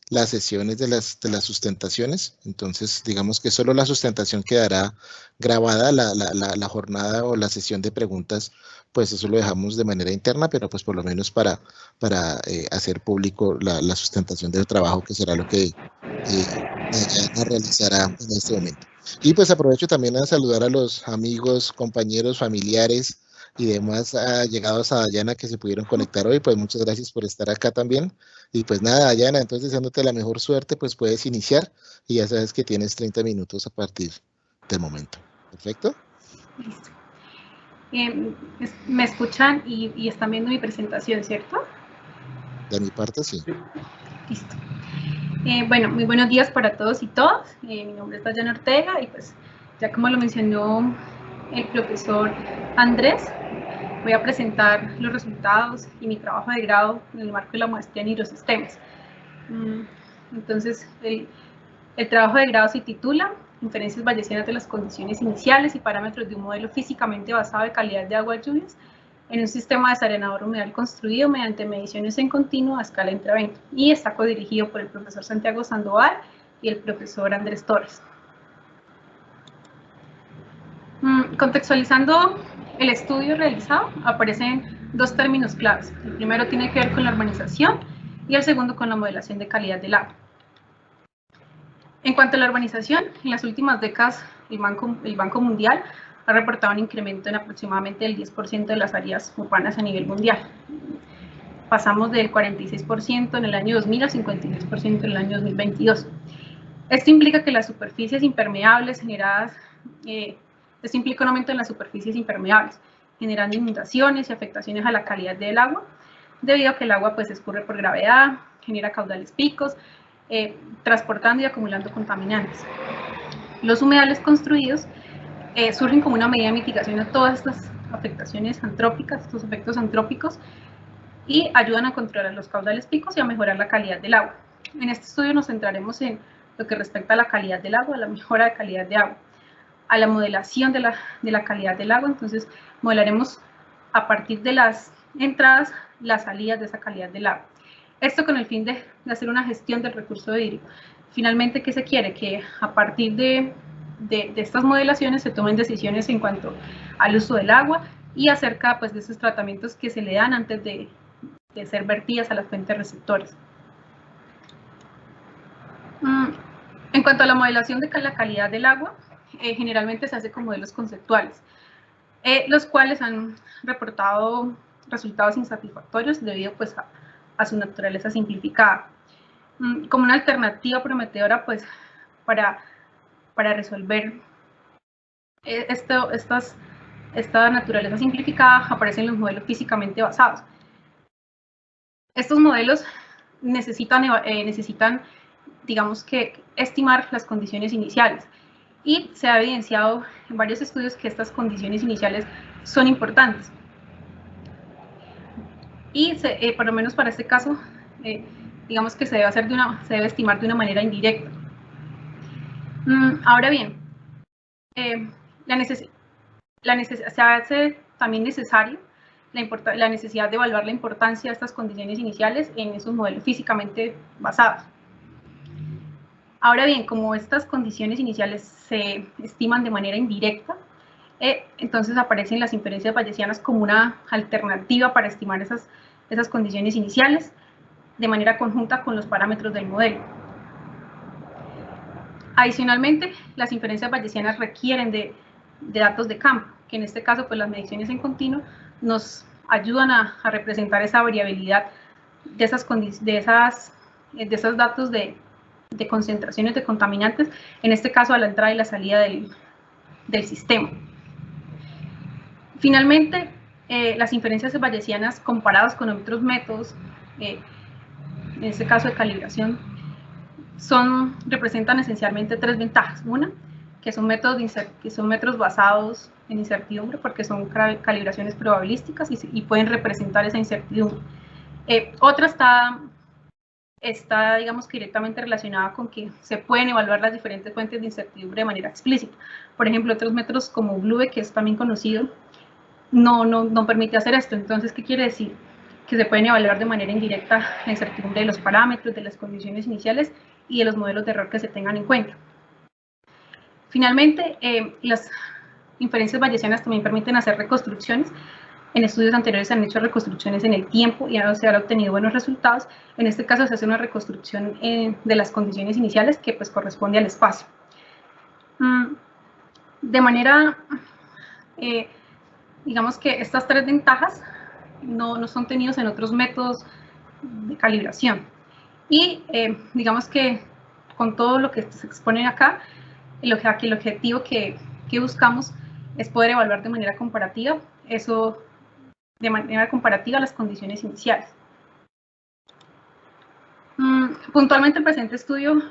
las sesiones de las sustentaciones. Entonces, digamos que solo la sustentación quedará grabada, la jornada o la sesión de preguntas, pues eso lo dejamos de manera interna, pero pues por lo menos para hacer público la sustentación del trabajo, que será lo que Dayana realizará en este momento. Y pues aprovecho también a saludar a los amigos, compañeros, familiares y demás llegados a Dayana que se pudieron conectar hoy. Pues muchas gracias por estar acá también. Y pues nada, Dayana, entonces deseándote la mejor suerte, pues puedes iniciar y ya sabes que tienes 30 minutos a partir del momento. ¿Perfecto? Listo. Me escuchan y están viendo mi presentación, ¿cierto? De mi parte, sí. Listo. Bueno, muy buenos días para todos y todas. Mi nombre es Dayana Ortega y pues ya como lo mencionó el profesor Andrés, voy a presentar los resultados y mi trabajo de grado en el marco de la maestría en hidrosistemas. Entonces, el trabajo de grado se titula Inferencias bayesianas de las condiciones iniciales y parámetros de un modelo físicamente basado de calidad de agua lluvias en un sistema desarenador humedal construido mediante mediciones en continuo a escala intravento, y está codirigido por el profesor Santiago Sandoval y el profesor Andrés Torres. Contextualizando el estudio realizado, aparecen dos términos claves. El primero tiene que ver con la urbanización y el segundo con la modelación de calidad del agua. En cuanto a la urbanización, en las últimas décadas el Banco Mundial ha reportado un incremento en aproximadamente el 10% de las áreas urbanas a nivel mundial. Pasamos del 46% en el año 2000 al 53% en el año 2022. Esto implica que las superficies impermeables generadas, esto implica un aumento en las superficies impermeables, generando inundaciones y afectaciones a la calidad del agua, debido a que el agua pues escurre por gravedad, genera caudales picos, transportando y acumulando contaminantes. Los humedales construidos surgen como una medida de mitigación a todas estas afectaciones antrópicas, estos efectos antrópicos, y ayudan a controlar los caudales picos y a mejorar la calidad del agua. En este estudio nos centraremos en lo que respecta a la calidad del agua, a la mejora de calidad de agua, a la modelación de la calidad del agua. Entonces, modelaremos a partir de las entradas, las salidas de esa calidad del agua. Esto con el fin de hacer una gestión del recurso hídrico. Finalmente, ¿qué se quiere? Que a partir de estas modelaciones se tomen decisiones en cuanto al uso del agua y acerca pues, de esos tratamientos que se le dan antes de ser vertidas a las fuentes receptoras. En cuanto a la modelación de la calidad del agua, generalmente se hace con modelos conceptuales, los cuales han reportado resultados insatisfactorios debido pues, a su naturaleza simplificada. Como una alternativa prometedora pues, para resolver esta naturaleza simplificada, aparecen los modelos físicamente basados. Estos modelos necesitan, digamos que, estimar las condiciones iniciales, y se ha evidenciado en varios estudios que estas condiciones iniciales son importantes. Y por lo menos para este caso, digamos que se debe estimar de una manera indirecta. Ahora bien, se hace también necesario la necesidad de evaluar la importancia de estas condiciones iniciales en esos modelos físicamente basados. Ahora bien, como estas condiciones iniciales se estiman de manera indirecta, entonces aparecen las inferencias bayesianas como una alternativa para estimar esas condiciones iniciales de manera conjunta con los parámetros del modelo. Adicionalmente, las inferencias bayesianas requieren de datos de campo, que en este caso pues las mediciones en continuo nos ayudan a representar esa variabilidad de esos datos de concentraciones de contaminantes, en este caso a la entrada y la salida del sistema. Finalmente, las inferencias bayesianas comparadas con otros métodos, en este caso de calibración, representan esencialmente tres ventajas. Una, que son métodos basados en incertidumbre, porque son calibraciones probabilísticas y pueden representar esa incertidumbre. Otra está, digamos, que directamente relacionada con que se pueden evaluar las diferentes fuentes de incertidumbre de manera explícita. Por ejemplo, otros métodos como Blue, que es también conocido, no permite hacer esto. Entonces, ¿qué quiere decir? que se pueden evaluar de manera indirecta la incertidumbre de los parámetros, de las condiciones iniciales y de los modelos de error que se tengan en cuenta. Finalmente, las inferencias bayesianas también permiten hacer reconstrucciones. En estudios anteriores se han hecho reconstrucciones en el tiempo y se han obtenido buenos resultados. En este caso se hace una reconstrucción de las condiciones iniciales que pues corresponde al espacio. De manera, digamos que estas tres ventajas no son tenidos en otros métodos de calibración. Y digamos que con todo lo que se expone acá, el objetivo que buscamos es poder evaluar de manera comparativa las condiciones iniciales. Puntualmente el presente estudio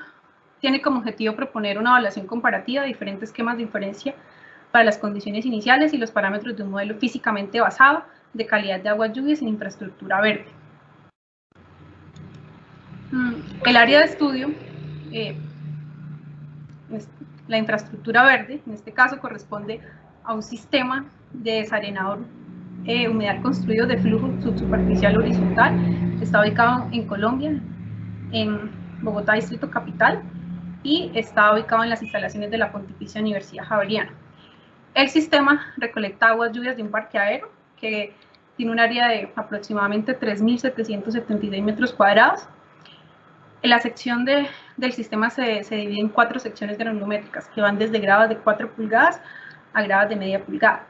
tiene como objetivo proponer una evaluación comparativa de diferentes esquemas de inferencia para las condiciones iniciales y los parámetros de un modelo físicamente basado de calidad de agua lluvia sin infraestructura verde. El área de estudio, la infraestructura verde, en este caso corresponde a un sistema de desarenador humedal construido de flujo subsuperficial horizontal. Está ubicado en Colombia, en Bogotá, Distrito Capital, y está ubicado en las instalaciones de la Pontificia Universidad Javeriana. El sistema recolecta aguas lluvias de un parqueadero que tiene un área de aproximadamente 3.776 metros cuadrados. La sección del sistema se divide en 4 secciones granulométricas que van desde gradas de 4 pulgadas a gradas de media pulgada.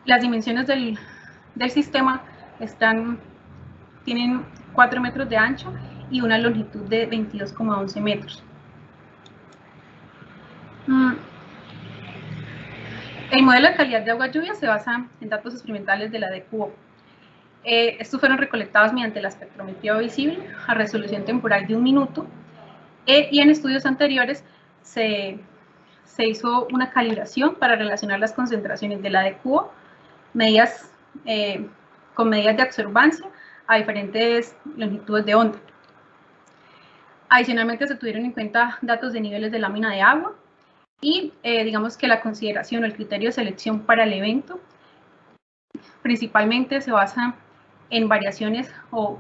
Las dimensiones del sistema tienen 4 metros de ancho y una longitud de 22,11 metros. El modelo de calidad de agua lluvia se basa en datos experimentales de la DQO. Estos fueron recolectados mediante la espectrometría visible a resolución temporal de 1 minuto y en estudios anteriores se hizo una calibración para relacionar las concentraciones de la DQO con medidas de absorbancia a diferentes longitudes de onda. Adicionalmente se tuvieron en cuenta datos de niveles de lámina de agua y digamos que la consideración o el criterio de selección para el evento principalmente se basa en variaciones o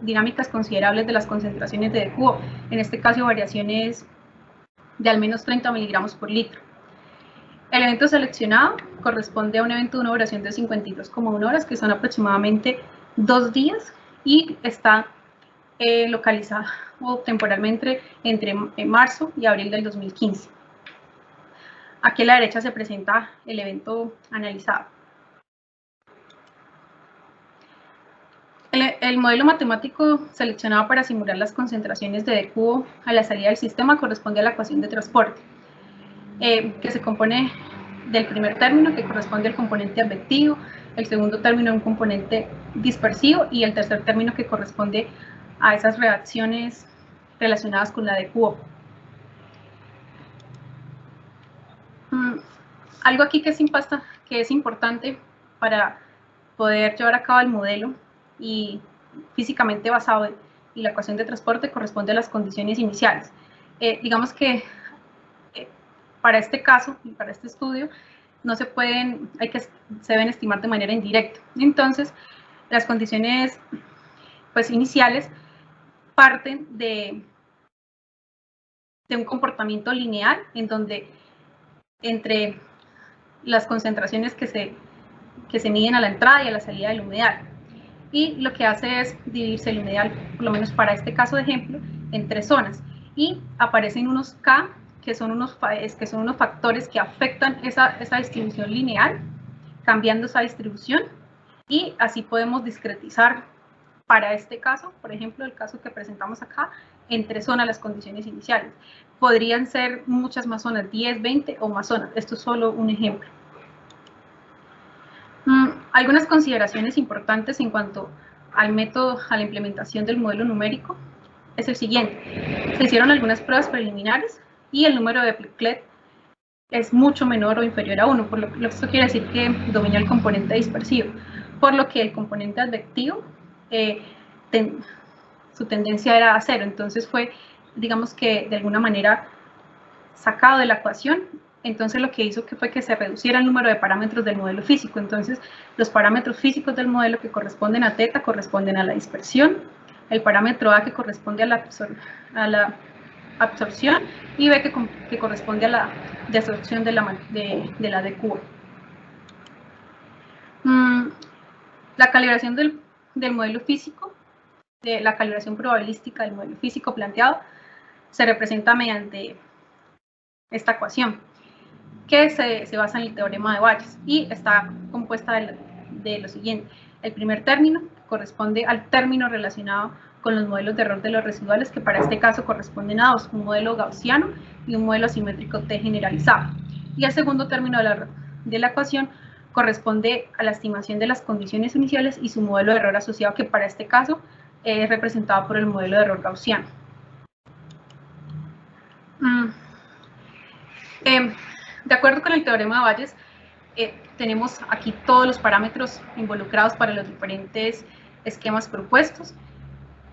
dinámicas considerables de las concentraciones de DQO, en este caso variaciones de al menos 30 miligramos por litro. El evento seleccionado corresponde a un evento de una duración de 52,1 horas, que son aproximadamente 2 días, y está localizado temporalmente entre marzo y abril del 2015. Aquí a la derecha se presenta el evento analizado. El modelo matemático seleccionado para simular las concentraciones de DQO a la salida del sistema corresponde a la ecuación de transporte, que se compone del primer término, que corresponde al componente advectivo, el segundo término a un componente dispersivo y el tercer término que corresponde a esas reacciones relacionadas con la DQO. Algo aquí que es importante para poder llevar a cabo el modelo y físicamente basado y la ecuación de transporte corresponde a las condiciones iniciales. Digamos que para este caso y para este estudio se deben estimar de manera indirecta. Entonces, las condiciones iniciales parten de un comportamiento lineal en donde entre las concentraciones que se miden a la entrada y a la salida del humedal. Y lo que hace es dividirse el humedal, por lo menos para este caso de ejemplo, en 3 zonas. Y aparecen unos K, que son unos factores que afectan esa distribución lineal, cambiando esa distribución. Y así podemos discretizar para este caso, por ejemplo, el caso que presentamos acá, en 3 zonas las condiciones iniciales. Podrían ser muchas más zonas, 10, 20 o más zonas. Esto es solo un ejemplo. Algunas consideraciones importantes en cuanto al método, a la implementación del modelo numérico, es el siguiente. Se hicieron algunas pruebas preliminares y el número de Pleclet es mucho menor o inferior a 1, por lo que esto quiere decir que domina el componente dispersivo, por lo que el componente advectivo, su tendencia era a 0, entonces fue, digamos que de alguna manera, sacado de la ecuación Entonces lo que hizo fue que se reduciera el número de parámetros del modelo físico. Entonces los parámetros físicos del modelo que corresponden a θ corresponden a la dispersión, el parámetro A que corresponde a la absorción y B que corresponde a la desorción de la d cubo. La calibración del modelo físico, de la calibración probabilística del modelo físico planteado, se representa mediante esta ecuación, que se basa en el teorema de Bayes y está compuesta de lo siguiente. El primer término corresponde al término relacionado con los modelos de error de los residuales, que para este caso corresponden a dos, un modelo gaussiano y un modelo simétrico T generalizado. Y el segundo término de la ecuación corresponde a la estimación de las condiciones iniciales y su modelo de error asociado, que para este caso es representado por el modelo de error gaussiano. De acuerdo con el teorema de Bayes, tenemos aquí todos los parámetros involucrados para los diferentes esquemas propuestos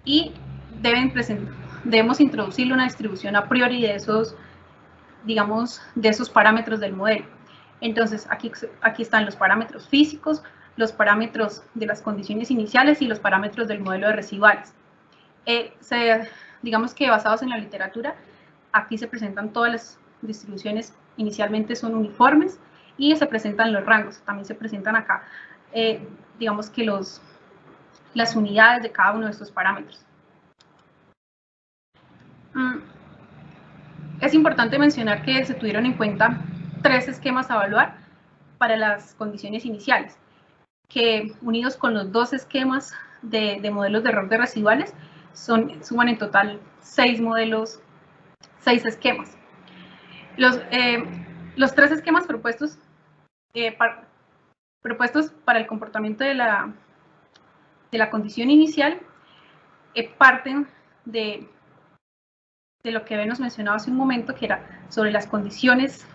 y debemos introducirle una distribución a priori de esos, digamos, de esos parámetros del modelo. Entonces, aquí están los parámetros físicos, los parámetros de las condiciones iniciales y los parámetros del modelo de residuales. Digamos que basados en la literatura, aquí se presentan todas las distribuciones, inicialmente son uniformes y se presentan los rangos, también se presentan acá, digamos que las unidades de cada uno de estos parámetros. Es importante mencionar que se tuvieron en cuenta 3 esquemas a evaluar para las condiciones iniciales, que unidos con los 2 esquemas de modelos de error de residuales suman en total 6 esquemas. Los 3 esquemas propuestos para el comportamiento de la condición inicial parten de lo que habíamos mencionado hace un momento, que era sobre las condiciones,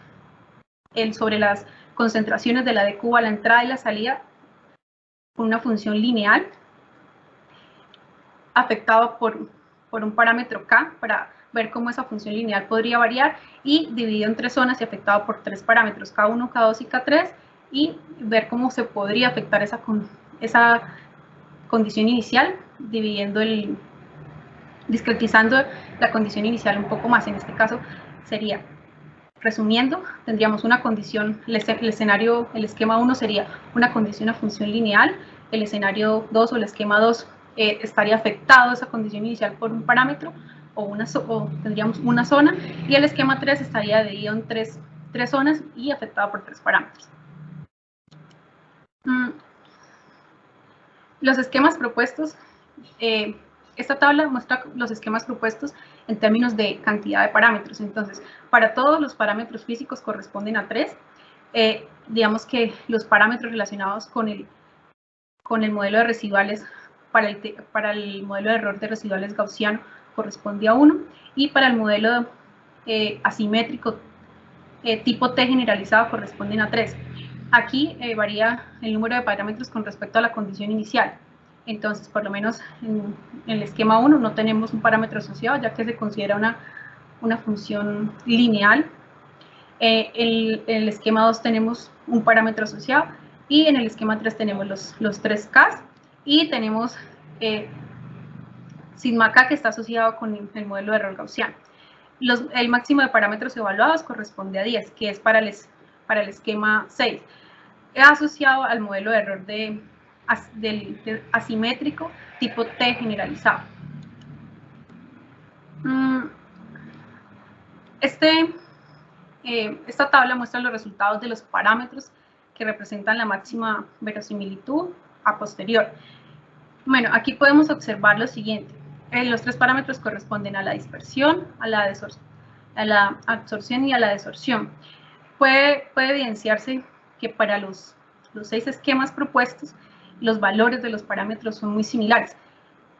sobre las concentraciones de la d cubo a la entrada y la salida con una función lineal afectado por un parámetro k, para ver cómo esa función lineal podría variar, y dividido en 3 zonas y afectado por 3 parámetros, K1, K2 y K3, y ver cómo se podría afectar esa condición inicial, discretizando la condición inicial un poco más. En este caso sería, resumiendo, tendríamos una condición, el esquema 1 sería una condición a función lineal, el escenario 2 o el esquema 2 estaría afectado esa condición inicial por un parámetro o tendríamos una zona, y el esquema 3 estaría dividido en 3 zonas y afectado por 3 parámetros. Los esquemas propuestos, esta tabla muestra los esquemas propuestos en términos de cantidad de parámetros. Entonces, para todos los parámetros físicos corresponden a 3. Digamos que los parámetros relacionados con el modelo de residuales, para el modelo de error de residuales gaussiano, corresponde a 1, y para el modelo asimétrico tipo T generalizado corresponden a 3. Aquí varía el número de parámetros con respecto a la condición inicial. Entonces, por lo menos en el esquema 1 no tenemos un parámetro asociado, ya que se considera una función lineal. En el esquema 2 tenemos un parámetro asociado, y en el esquema 3 tenemos los 3 K, y tenemos sigma K, que está asociado con el modelo de error gaussiano. El máximo de parámetros evaluados corresponde a 10, que es para el esquema 6. Asociado al modelo de error del asimétrico tipo T generalizado. Esta tabla muestra los resultados de los parámetros que representan la máxima verosimilitud a posterior. Bueno, aquí podemos observar lo siguiente. Los 3 parámetros corresponden a la dispersión, a la absorción y a la desorción. Puede evidenciarse que para los 6 esquemas propuestos, los valores de los parámetros son muy similares.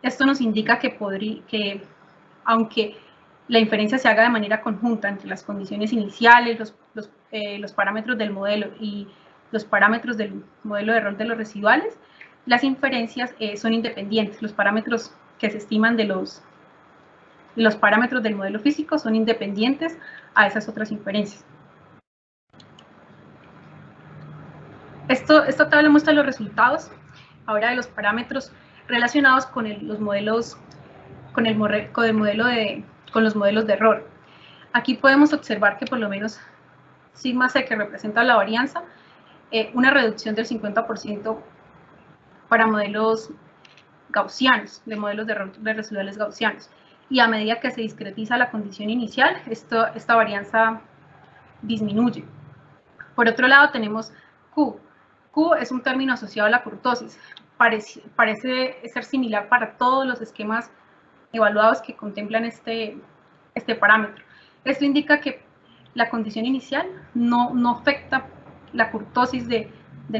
Esto nos indica que aunque la inferencia se haga de manera conjunta entre las condiciones iniciales, los parámetros del modelo y los parámetros del modelo de error de los residuales, las inferencias son independientes. Los parámetros que se estiman de los parámetros del modelo físico son independientes a esas otras inferencias. Esta tabla muestra los resultados ahora de los parámetros relacionados con los modelos de error. Aquí podemos observar que por lo menos sigma c, que representa la varianza, una reducción del 50% para modelos gaussianos, de modelos de error de residuales gaussianos. Y a medida que se discretiza la condición inicial, esta varianza disminuye. Por otro lado tenemos Q. Q es un término asociado a la kurtosis. Parece ser similar para todos los esquemas evaluados que contemplan este parámetro. Esto indica que la condición inicial no afecta la kurtosis del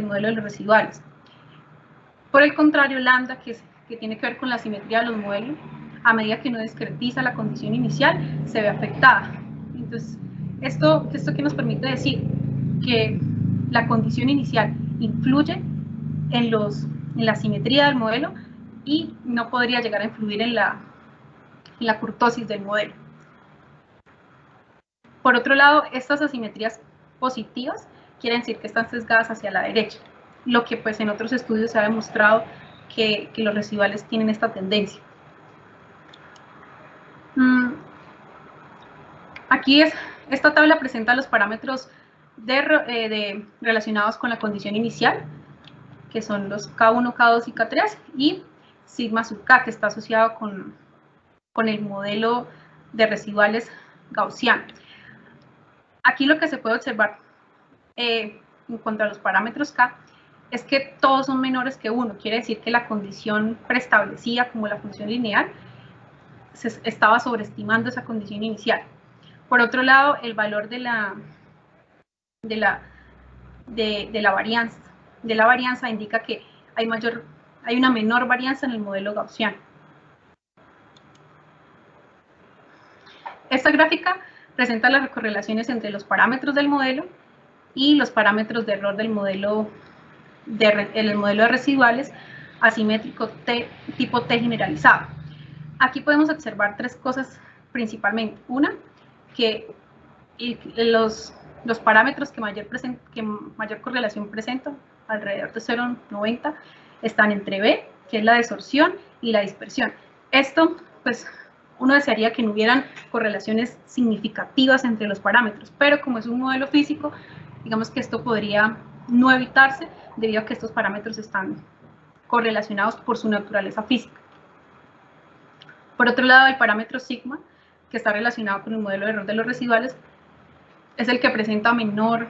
modelo de los residuales. Por el contrario, lambda, que tiene que ver con la simetría de los modelos, a medida que uno discretiza la condición inicial, se ve afectada. Entonces, ¿esto qué nos permite decir? Que la condición inicial influye en la simetría del modelo y no podría llegar a influir en la kurtosis del modelo. Por otro lado, estas asimetrías positivas quieren decir que están sesgadas hacia la derecha, lo que pues en otros estudios se ha demostrado que los residuales tienen esta tendencia. Aquí esta tabla presenta los parámetros relacionados con la condición inicial, que son los K1, K2 y K3, y sigma sub K, que está asociado con el modelo de residuales gaussiano. Aquí lo que se puede observar en cuanto a los parámetros K es que todos son menores que 1, quiere decir que la condición preestablecida como la función lineal se estaba sobreestimando esa condición inicial. Por otro lado, el valor de la varianza indica que hay una menor varianza en el modelo gaussiano. Esta gráfica presenta las correlaciones entre los parámetros del modelo y los parámetros de error del modelo de residuales asimétrico tipo T generalizado. Aquí podemos observar tres cosas principalmente. Una, que los parámetros que mayor correlación presentan, alrededor de 0,90, están entre B, que es la desorción, y la dispersión. Esto, pues, uno desearía que no hubieran correlaciones significativas entre los parámetros, pero como es un modelo físico, digamos que esto podría no evitarse debido a que estos parámetros están correlacionados por su naturaleza física. Por otro lado, el parámetro sigma, que está relacionado con el modelo de error de los residuales, es el que presenta menor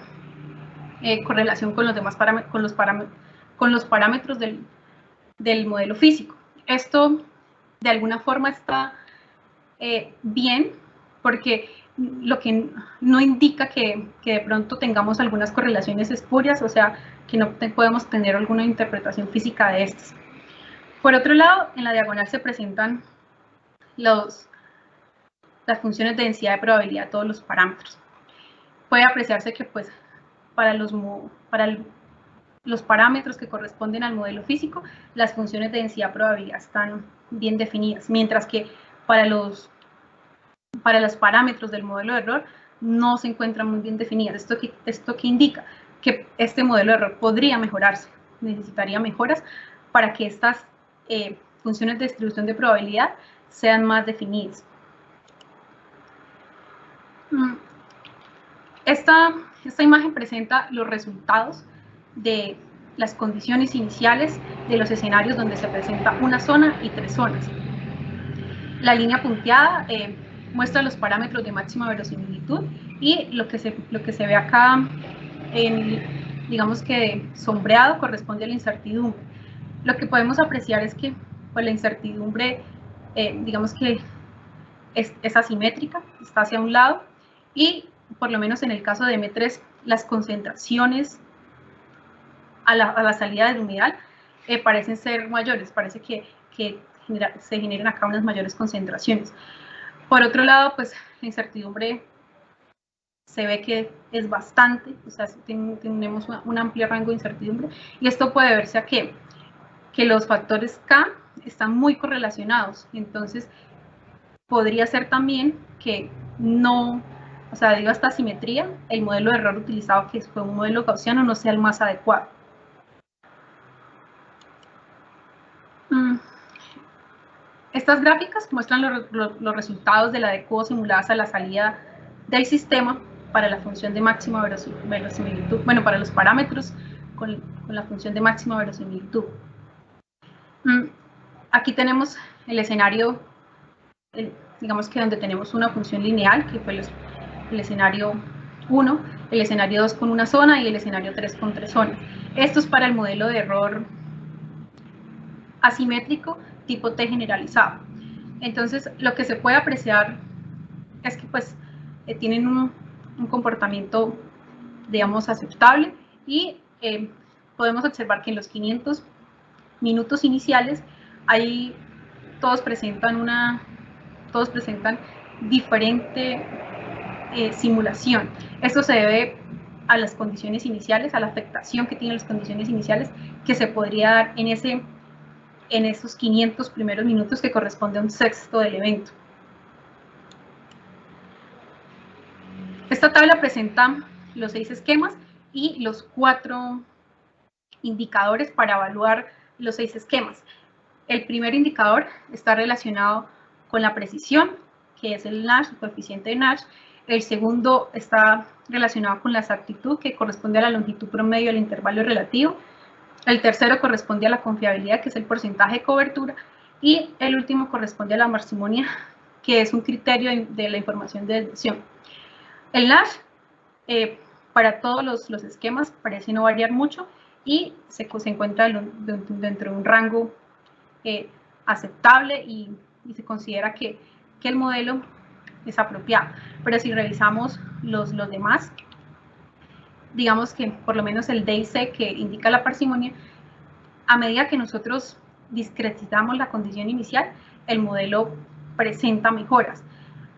correlación con los demás parámetros del modelo físico. Esto de alguna forma está bien, porque lo que no indica que de pronto tengamos algunas correlaciones espurias, o sea, que no podemos tener alguna interpretación física de estas. Por otro lado, en la diagonal se presentan las funciones de densidad de probabilidad de todos los parámetros. Puede apreciarse que pues para los parámetros que corresponden al modelo físico, las funciones de densidad de probabilidad están bien definidas, mientras que para los parámetros del modelo de error no se encuentran muy bien definidas. ¿Esto qué indica? Que este modelo de error podría mejorarse, necesitaría mejoras para que estas funciones de distribución de probabilidad sean más definidas. Esta imagen presenta los resultados de las condiciones iniciales de los escenarios donde se presenta una zona y 3 zonas. La línea punteada muestra los parámetros de máxima verosimilitud, y lo que se ve acá, digamos que sombreado, corresponde a la incertidumbre. Lo que podemos apreciar es que pues, la incertidumbre, digamos que es asimétrica, está hacia un lado, y por lo menos en el caso de M3, las concentraciones a la salida del humedal parecen ser mayores, parece que se generan acá unas mayores concentraciones. Por otro lado, pues la incertidumbre se ve que es bastante, o sea, tenemos un amplio rango de incertidumbre, y esto puede deberse a que los factores K están muy correlacionados. Entonces podría ser también que no, o sea, debido a esta asimetría, el modelo de error utilizado, que fue un modelo gaussiano, no sea el más adecuado. Estas gráficas muestran los resultados de la de Q simuladas a la salida del sistema para la función de máxima verosimilitud, bueno, para los parámetros con la función de máxima verosimilitud. Aquí tenemos el escenario, digamos que donde tenemos una función lineal, que fue el escenario 1, el escenario 2 con una zona y el escenario 3 con 3 zonas. Esto es para el modelo de error asimétrico tipo T generalizado. Entonces, lo que se puede apreciar es que pues tienen un comportamiento, digamos, aceptable, y podemos observar que en los 500 minutos iniciales ahí todos presentan diferente simulación. Esto se debe a las condiciones iniciales, a la afectación que tienen las condiciones iniciales, que se podría dar en esos 500 primeros minutos, que corresponde a un sexto del evento. Esta tabla presenta los 6 esquemas y los 4 indicadores para evaluar los 6 esquemas. El primer indicador está relacionado con la precisión, que es el Nash, el coeficiente de Nash. El segundo está relacionado con la exactitud, que corresponde a la longitud promedio del intervalo relativo. El tercero corresponde a la confiabilidad, que es el porcentaje de cobertura. Y el último corresponde a la parcimonia, que es un criterio de la información de desviación. El Nash, para todos los esquemas, parece no variar mucho y se encuentra dentro de un rango aceptable, y se considera que el modelo es apropiado. Pero si revisamos los demás, digamos que por lo menos el D y C, que indica la parsimonia, a medida que nosotros discretizamos la condición inicial, el modelo presenta mejoras,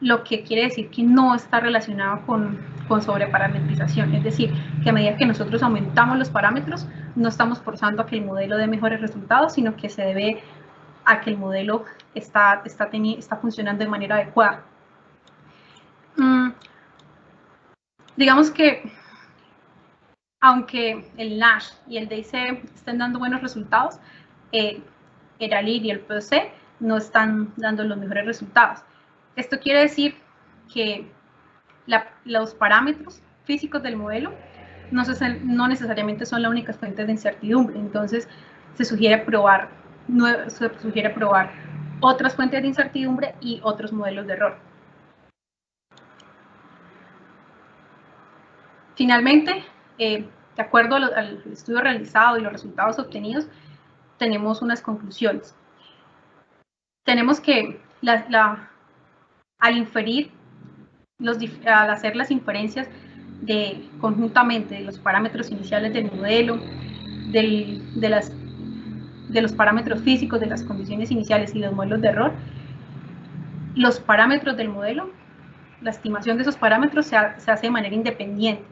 lo que quiere decir que no está relacionado con sobreparametrización. Es decir, que a medida que nosotros aumentamos los parámetros, no estamos forzando a que el modelo dé mejores resultados, sino que se debe a que el modelo está funcionando de manera adecuada. Digamos que aunque el Nash y el DIC estén dando buenos resultados, el ALIR y el POC no están dando los mejores resultados. Esto quiere decir que los parámetros físicos del modelo no necesariamente son la única fuente de incertidumbre. Entonces, se sugiere probar otras fuentes de incertidumbre y otros modelos de error. Finalmente, de acuerdo al estudio realizado y los resultados obtenidos, tenemos unas conclusiones. Tenemos que al hacer las inferencias conjuntamente de los parámetros iniciales del modelo, de los parámetros físicos, de las condiciones iniciales y los modelos de error, los parámetros del modelo, la estimación de esos parámetros se hace de manera independiente.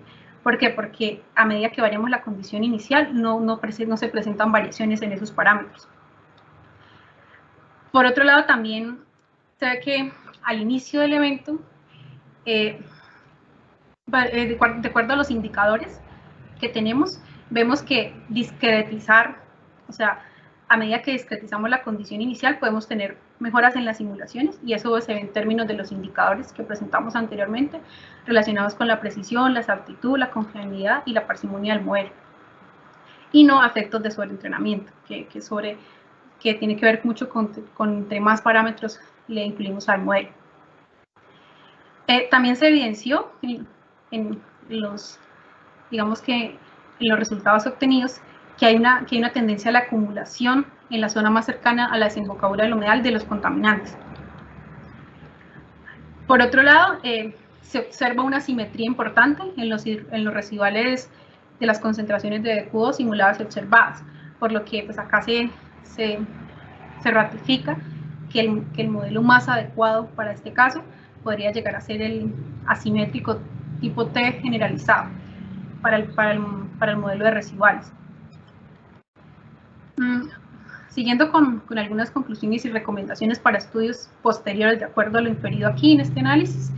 ¿Por qué? Porque a medida que variamos la condición inicial, no se presentan variaciones en esos parámetros. Por otro lado, también se ve que al inicio del evento, de acuerdo a los indicadores que tenemos, vemos que discretizar, o sea, a medida que discretizamos la condición inicial, podemos tener mejoras en las simulaciones, y eso se ve en términos de los indicadores que presentamos anteriormente, relacionados con la precisión, la exactitud, la confiabilidad y la parsimonia del modelo, y no efectos de sobreentrenamiento, que tiene que ver mucho con entre más parámetros le incluimos al modelo. También se evidenció en los resultados obtenidos que hay una tendencia a la acumulación en la zona más cercana a la desembocadura del humedal de los contaminantes. Por otro lado, se observa una simetría importante en los residuales de las concentraciones de Q2 simuladas y observadas, por lo que pues, acá se ratifica que el modelo más adecuado para este caso podría llegar a ser el asimétrico tipo T generalizado para el modelo de residuales. Siguiendo con algunas conclusiones y recomendaciones para estudios posteriores de acuerdo a lo inferido aquí en este análisis,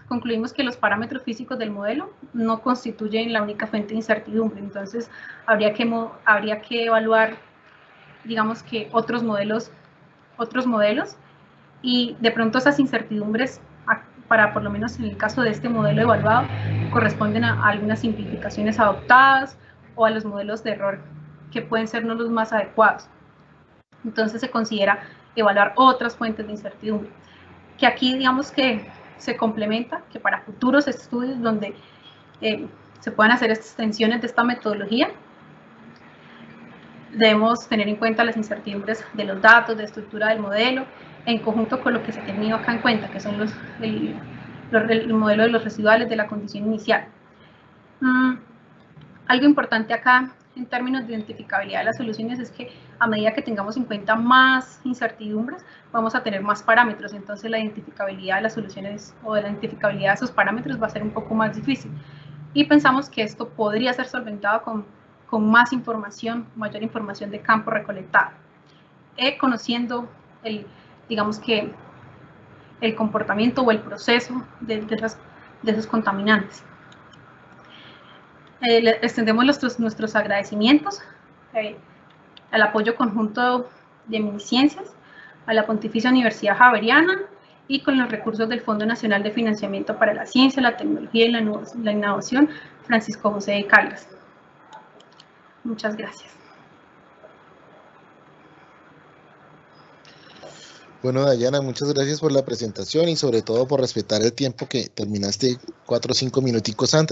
concluimos que los parámetros físicos del modelo no constituyen la única fuente de incertidumbre. Entonces habría que evaluar digamos que otros modelos, y de pronto esas incertidumbres, para por lo menos en el caso de este modelo evaluado, corresponden a algunas simplificaciones adoptadas o a los modelos de error que pueden ser no los más adecuados. Entonces se considera evaluar otras fuentes de incertidumbre, que aquí digamos que se complementa, que para futuros estudios donde se puedan hacer extensiones de esta metodología, debemos tener en cuenta las incertidumbres de los datos, de estructura del modelo, en conjunto con lo que se ha tenido acá en cuenta, que son el modelo de los residuales de la condición inicial. Algo importante acá en términos de identificabilidad de las soluciones es que a medida que tengamos en cuenta más incertidumbres, vamos a tener más parámetros, entonces la identificabilidad de las soluciones o de la identificabilidad de esos parámetros va a ser un poco más difícil. Y pensamos que esto podría ser solventado con más información, mayor información de campo recolectada, conociendo digamos que el comportamiento o el proceso de esos contaminantes. Extendemos nuestros agradecimientos al apoyo conjunto de Miniciencias, a la Pontificia Universidad Javeriana y con los recursos del Fondo Nacional de Financiamiento para la Ciencia, la Tecnología y la Innovación, Francisco José de Caldas. Muchas gracias. Bueno, Dayana, muchas gracias por la presentación y sobre todo por respetar el tiempo que terminaste 4 o 5 minuticos antes.